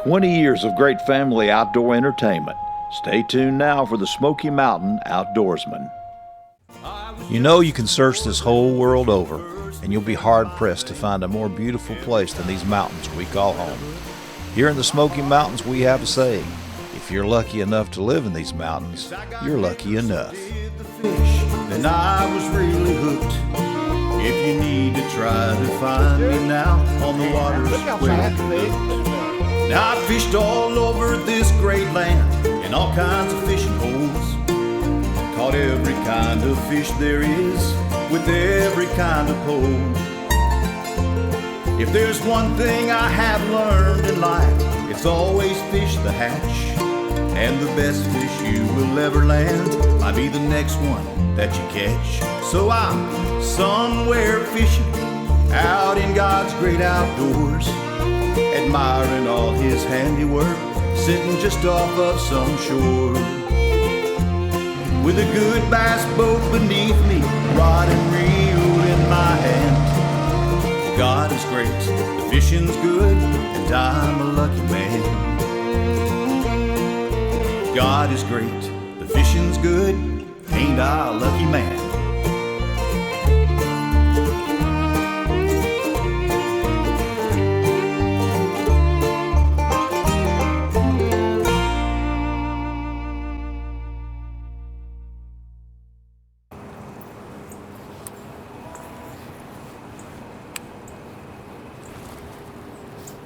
20 years of great family outdoor entertainment. Stay tuned now for the Smoky Mountain Outdoorsman. You know, you can search this whole world over, and you'll be hard-pressed to find a more beautiful place than these mountains we call home. Here in the Smoky Mountains, we have a saying: if you're lucky enough to live in these mountains, you're lucky enough. Then I was really hooked. If you need to try to find me now on the waters now I fished all over this great land in all kinds of fishing holes. Caught every kind of fish there is with every kind of pole. If there's one thing I have learned in life, it's always fish the hatch. And the best fish you will ever land might be the next one that you catch. So I'm somewhere fishing out in God's great outdoors, admiring all his handiwork, sitting just off of some shore. With a good bass boat beneath me, rod and reel in my hand. God is great, the fishing's good, and I'm a lucky man. God is great, the fishing's good, ain't I a lucky man?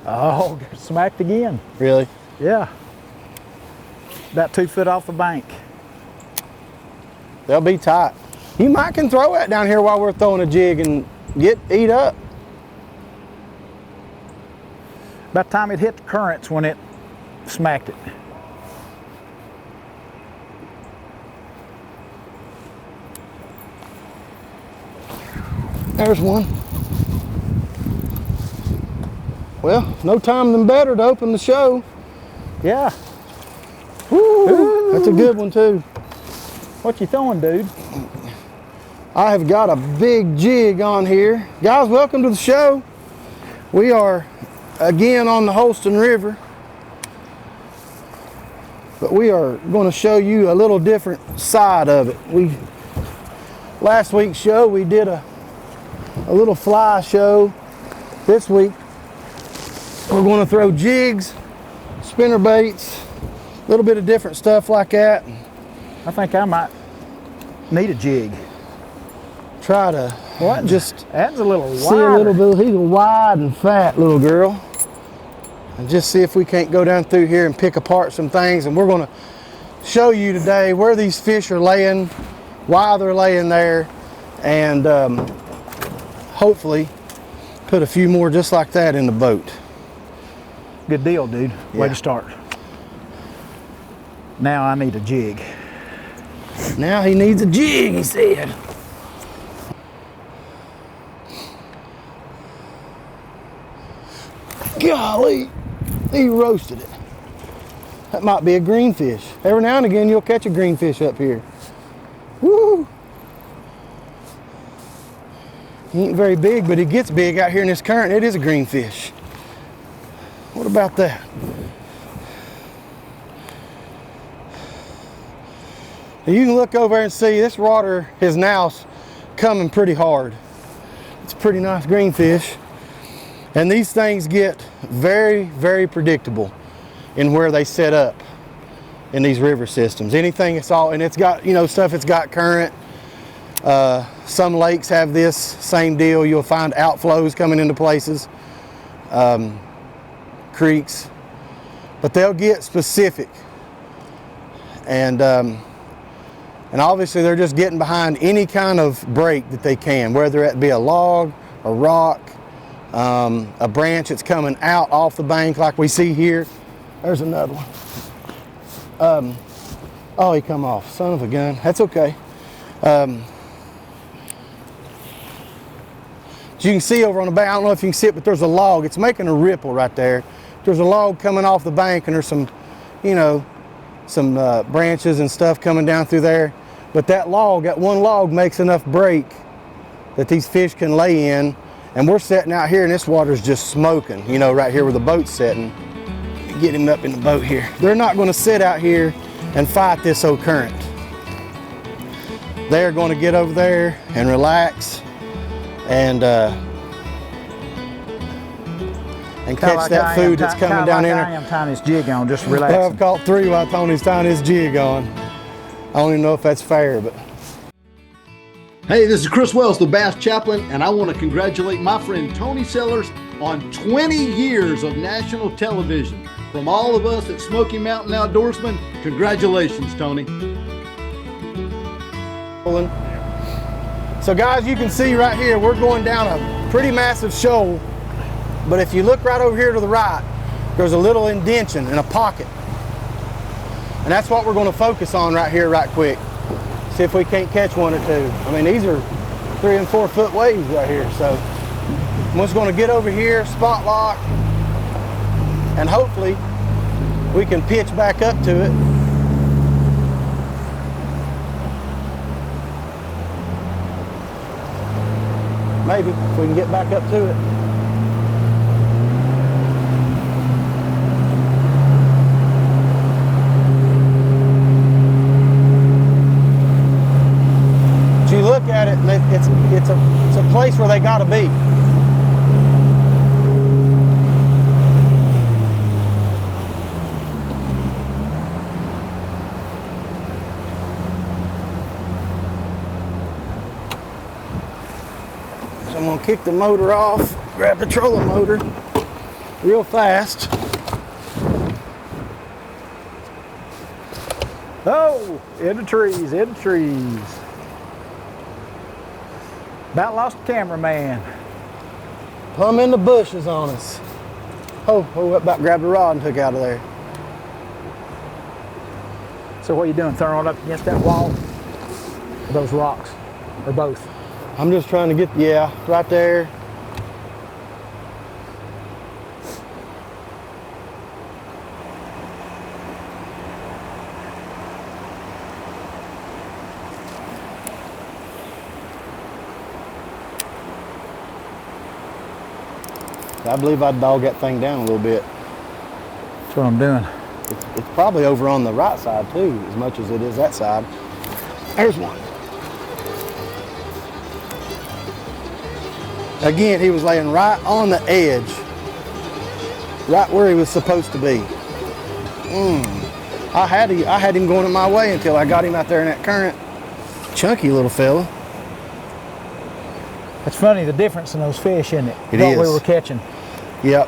Oh, smacked again. Really? Yeah. About 2 foot off the bank. They'll be tight. You might can throw that down here while we're throwing a jig and eat up. About the time it hit the currents when it smacked it. There's one. Well, no time than better to open the show. Yeah. Woo, that's a good one too. What you throwing, dude? I have got a big jig on here. Guys, welcome to the show. We are again on the Holston River, but we are going to show you a little different side of it. Last week's show we did a little fly show. This week we're going to throw jigs, spinner baits, a little bit of different stuff like that. I think I might need a jig. Try to just adds a little see a little bit. He's a wide and fat little girl, and just see if we can't go down through here and pick apart some things. And we're going to show you today where these fish are laying, why they're laying there, and hopefully put a few more just like that in the boat. Good deal, dude. Way Yeah. to start. Now I need a jig. Now he needs a jig, he said. Golly, he roasted it. That might be a greenfish. Every now and again you'll catch a greenfish up here. Woo! He ain't very big, but he gets big out here in this current. It is a greenfish. What about that? You can look over and see this water is now coming pretty hard. It's a pretty nice greenfish. And these things get very, very predictable in where they set up in these river systems. Anything it's all, and it's got, you know, stuff it's got current. Some lakes have this same deal. You'll find outflows coming into places, creeks, but they'll get specific. And obviously they're just getting behind any kind of break that they can, whether it be a log, a rock, a branch that's coming out off the bank like we see here. There's another one. Oh, he come off, son of a gun. That's okay. As you can see over on the bank, I don't know if you can see it, but there's a log. It's making a ripple right there. There's a log coming off the bank, and there's some, you know, some branches and stuff coming down through there. But that one log makes enough break that these fish can lay in. And we're sitting out here and this water's just smoking, you know, right here where the boat's sitting. get him up in the boat here. They're not going to sit out here and fight this old current. They're going to get over there and relax and catch like that food that's coming down in there. I am tying this jig on, just relax. I've caught 3 while Tony's tying his jig on. I don't even know if that's fair, but. Hey, this is Chris Wells, the Bass Chaplain, and I want to congratulate my friend Tony Sellars on 20 years of national television. From all of us at Smoky Mountain Outdoorsman, congratulations, Tony. So guys, you can see right here, we're going down a pretty massive shoal, but if you look right over here to the right, there's a little indention and a pocket. And that's what we're going to focus on right here right quick. See if we can't catch 1 or 2. I mean, these are 3 and 4 foot waves right here. So I'm just going to get over here, spot lock, and hopefully we can pitch back up to it. Maybe, if we can get back up to it. You look at it, and it's a place where they got to be. So I'm gonna kick the motor off, grab the trolling motor real fast. Oh, in the trees, in the trees. About lost the cameraman. Plumb in the bushes on us. Oh, about grabbed the rod and took out of there. So what are you doing, throwing it up against that wall? Or those rocks, or both? I'm just trying to get, yeah, right there. I believe I'd dog that thing down a little bit. That's what I'm doing. It's probably over on the right side too, as much as it is that side. There's one. Again, he was laying right on the edge, right where he was supposed to be. I had him going my way until I got him out there in that current. Chunky little fella. It's funny the difference in those fish, isn't it? It what is. we were catching. Yep.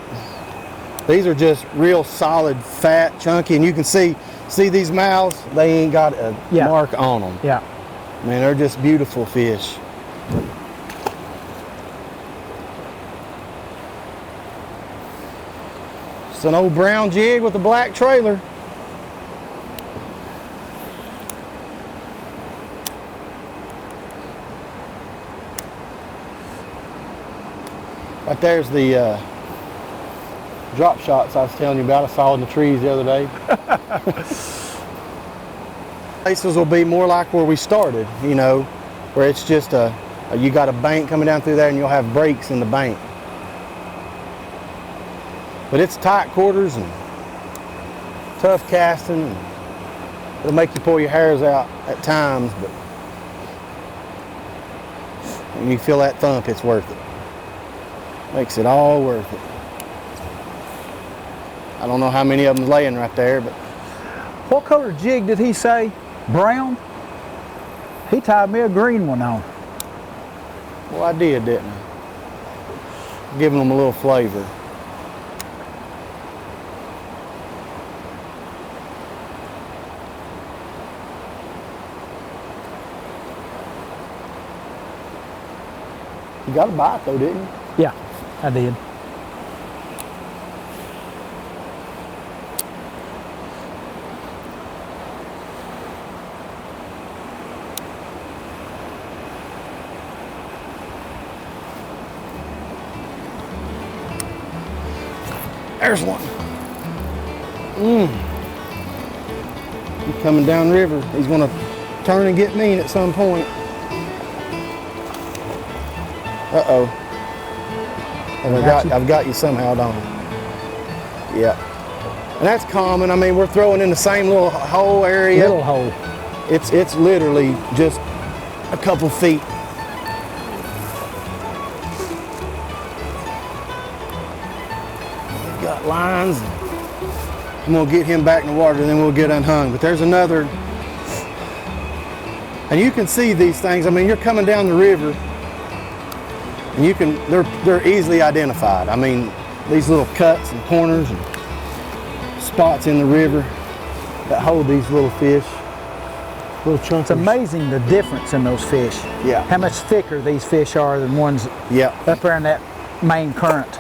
These are just real solid, fat, chunky, and you can see these mouths, they ain't got a mark on them. Yeah. Man, they're just beautiful fish. It's an old brown jig with a black trailer. Right there's the drop shots I was telling you about. I saw in the trees the other day. Places will be more like where we started, you know, where it's just you got a bank coming down through there and you'll have breaks in the bank. But it's tight quarters and tough casting. And it'll make you pull your hairs out at times, but when you feel that thump, it's worth it. Makes it all worth it. I don't know how many of them laying right there, but. What color jig did he say? Brown? He tied me a green one on. Well, I did, didn't I? Giving them a little flavor. You got a bite though, didn't you? Yeah, I did. There's one. He's coming down river. He's gonna turn and get me at some point. Uh-oh. And I've got you somehow, don't I? Yeah. And that's common. I mean, we're throwing in the same little hole area. Little hole. It's literally just a couple feet. We've got lines. I'm gonna get him back in the water, then we'll get unhung. But there's another, and you can see these things. I mean, you're coming down the river, and you can, they're easily identified. I mean, these little cuts and corners and spots in the river that hold these little fish, little chunks. It's amazing the difference in those fish. Yeah. How much thicker these fish are than ones up there in that main current.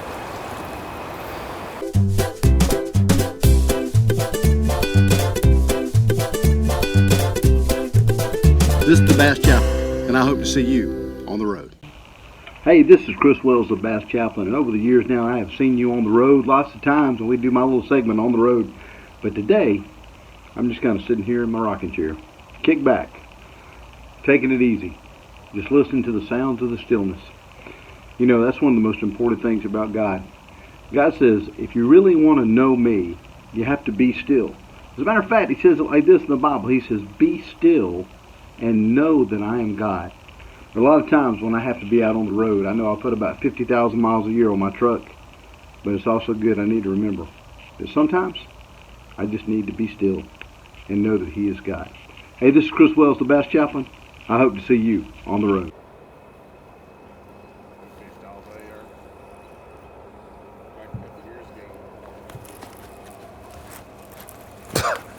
This is the Bass Chaplain, and I hope to see you on the road. Hey, this is Chris Wells, the Bass Chaplain, and over the years now I have seen you on the road lots of times when we do my little segment on the road. But today, I'm just kind of sitting here in my rocking chair, kick back, taking it easy, just listening to the sounds of the stillness. You know, that's one of the most important things about God. God says, if you really want to know me, you have to be still. As a matter of fact, he says it like this in the Bible. He says, be still and know that I am God. A lot of times when I have to be out on the road, I know I put about 50,000 miles a year on my truck, but it's also good I need to remember that sometimes I just need to be still and know that he is God. Hey, this is Chris Wells, the Bass Chaplain. I hope to see you on the road.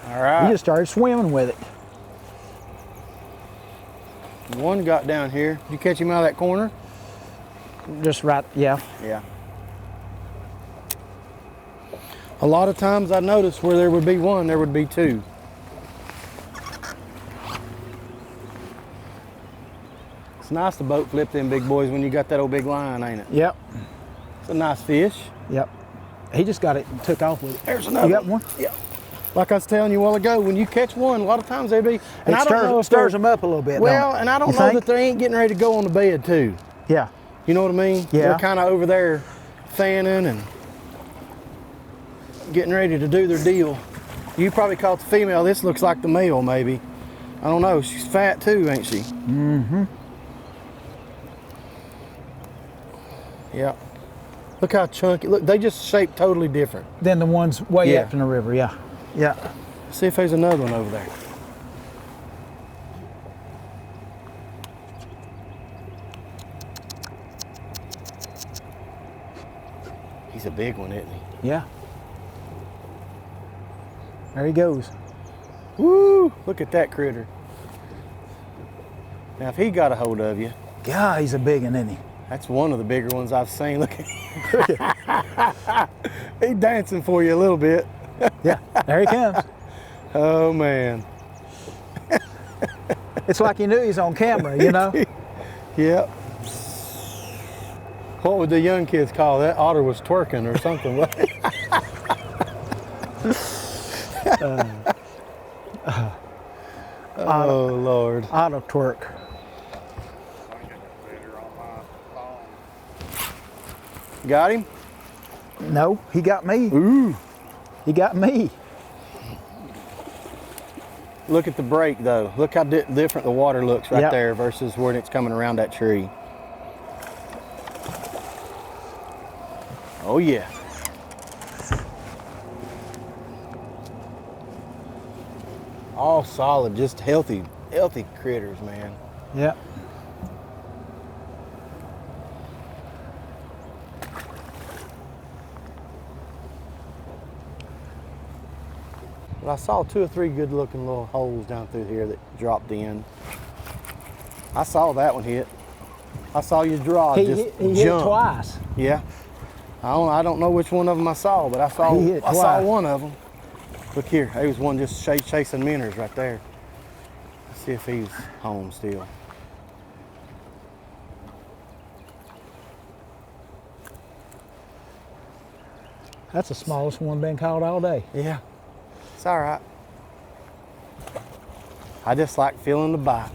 All right. You just started swimming with it. One got down here. Did you catch him out of that corner? Just right, yeah. Yeah. A lot of times I noticed where there would be one, there would be two. It's nice to boat flip them big boys when you got that old big line, ain't it? Yep. It's a nice fish. Yep. He just got it and took off with it. There's another. You got one? Yeah. Like I was telling you a while ago, when you catch one, a lot of times they be. And It stirs them up a little bit. Well, don't it? and I don't You know think? that they ain't getting ready to go on the bed too. Yeah. You know what I mean? Yeah. They're kind of over there fanning and getting ready to do their deal. You probably caught the female. This looks like the male, maybe. I don't know. She's fat too, ain't she? Mm-hmm. Yeah. Look how chunky. Look, they just shape totally different. Then the ones way Yeah. up in the river, yeah. Yeah. See if there's another one over there. He's a big one, isn't he? Yeah. There he goes. Woo! Look at that critter. Now, if he got a hold of you, God, he's a big one, isn't he? that's one of the bigger ones I've seen. Look at He's dancing for you a little bit. Yeah, there he comes. Oh, man. It's like he knew he was on camera, you know? Yep. What would the young kids call that? Otter was twerking or something. Oh, Lord. Auto twerk. Got him? No, he got me. Ooh. He got me. Look at the break, though. Look how different the water looks right Yep. there versus when it's coming around that tree. Oh, yeah. All solid, just healthy critters, man. Yeah. But I saw 2 or 3 good looking little holes down through here that dropped in. I saw that one hit. I saw your draw He just hit jump. twice. Yeah. I don't know which one of them I saw, but I saw He hit I saw twice. one of them. Look here, there was one just chasing minnows right there. Let's see if he's home still. That's the smallest one been caught all day. Yeah, it's all right. I just like feeling the bite.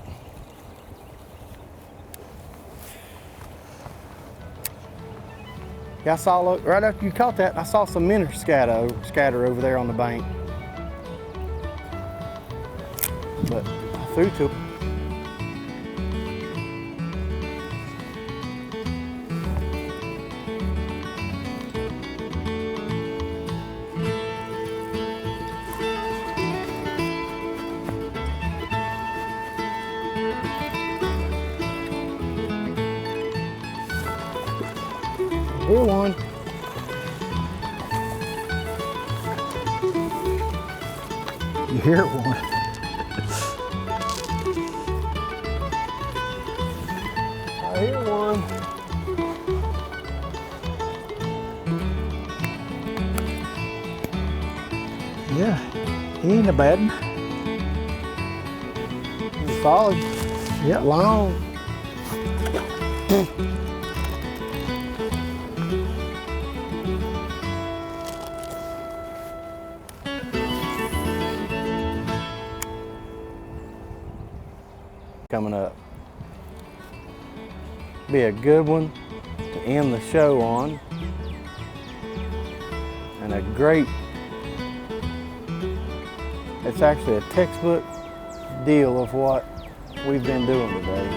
Yeah, I saw, right after you caught that, I saw some minnows scatter over there on the bank. But I threw to it. Here one. You hear one. I hear one. Yeah, he ain't a bad one. He's solid. Yeah. Long. Coming up. Be a good one to end the show on. And a great, it's actually a textbook deal of what we've been doing today.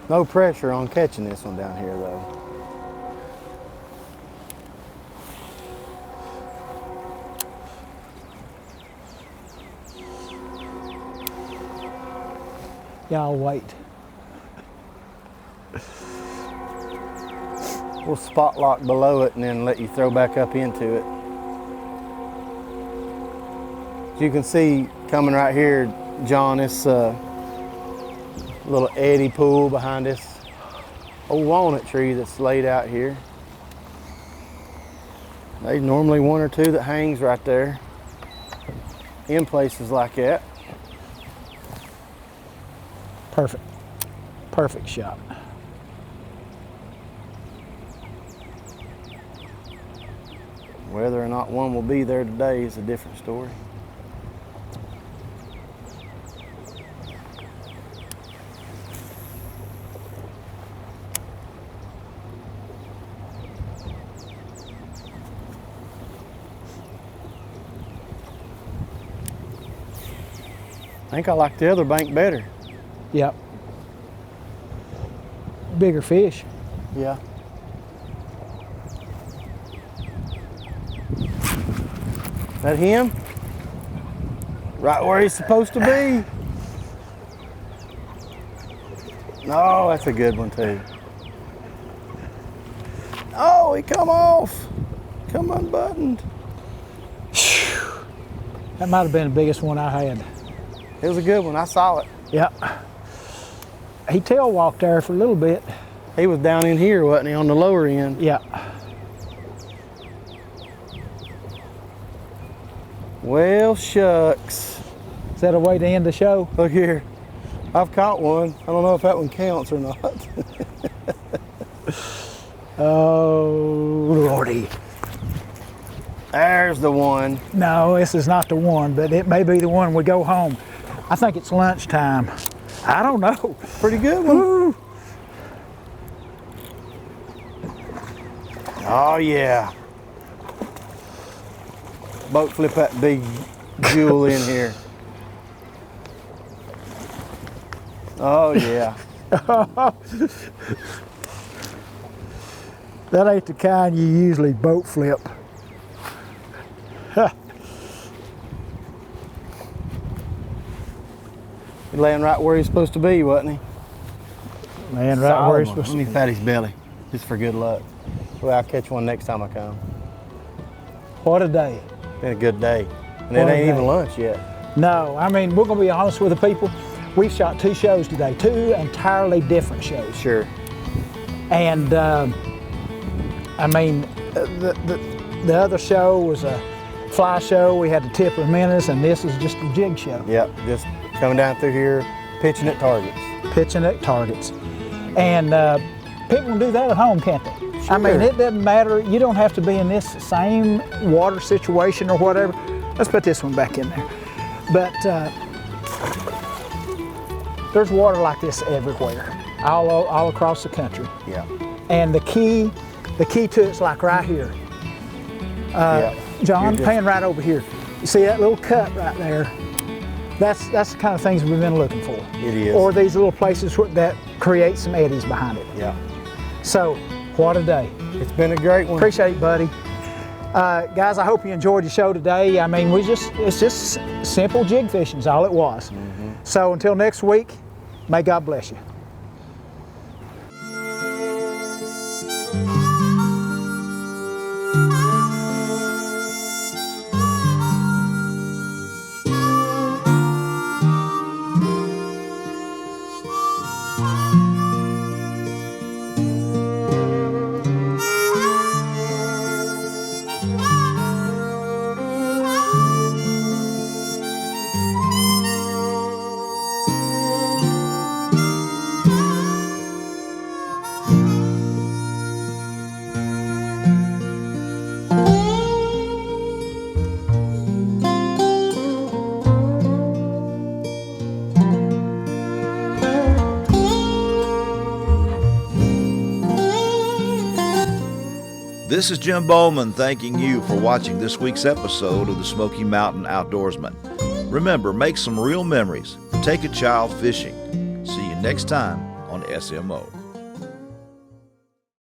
No pressure on catching this one down here though. Yeah, I'll wait. We'll spot lock below it and then let you throw back up into it. As you can see coming right here, John, this little eddy pool behind this old walnut tree that's laid out here. There's normally one or two that hangs right there in places like that. Perfect. Perfect shot. Whether or not one will be there today is a different story. I think I like the other bank better. Yep. Bigger fish. Yeah. That him? Right where he's supposed to be. No, that's a good one too. Oh, he come off. Come unbuttoned. That might have been the biggest one I had. It was a good one. I saw it. Yep. He tail walked there for a little bit. He was down in here, wasn't he, on the lower end? Yeah. Well, shucks. Is that a way to end the show? Look here. I've caught one. I don't know if that one counts or not. Oh, Lordy. There's the one. No, this is not the one, but it may be the one we go home. I think it's lunchtime. I don't know. Pretty good one. Woo. Oh, yeah. Boat flip that big jewel in here. Oh, yeah. That ain't the kind you usually boat flip. He laying right where he's supposed to be, wasn't he? Man, right where he's supposed Let to me pat his belly, just for good luck. Well, I'll catch one next time I come. What a day. Been a good day. And it What a ain't even day. lunch yet. No, I mean, we're going to be honest with the people. We've shot 2 shows today, 2 entirely different shows. Sure. And I mean, the other show was a fly show. We had the tip of minnows, and this is just a jig show. Yep, just coming down through here, pitching at targets. Pitching at targets. And people can do that at home, can't they? Sure. I mean, it doesn't matter. You don't have to be in this same water situation or whatever. Let's put this one back in there. But there's water like this everywhere. all across the country. Yeah. And the key to it's like right here. John, pan right over here. You see that little cut right there? That's the kind of things we've been looking for. It is. Or these little places that create some eddies behind it. Yeah. So, what a day. It's been a great one. Appreciate it, buddy. Guys, I hope you enjoyed the show today. I mean, it's just simple jig fishing is all it was. So until next week, may God bless you. This is Jim Bowman thanking you for watching this week's episode of the Smoky Mountain Outdoorsman. Remember, make some real memories. Take a child fishing. See you next time on SMO.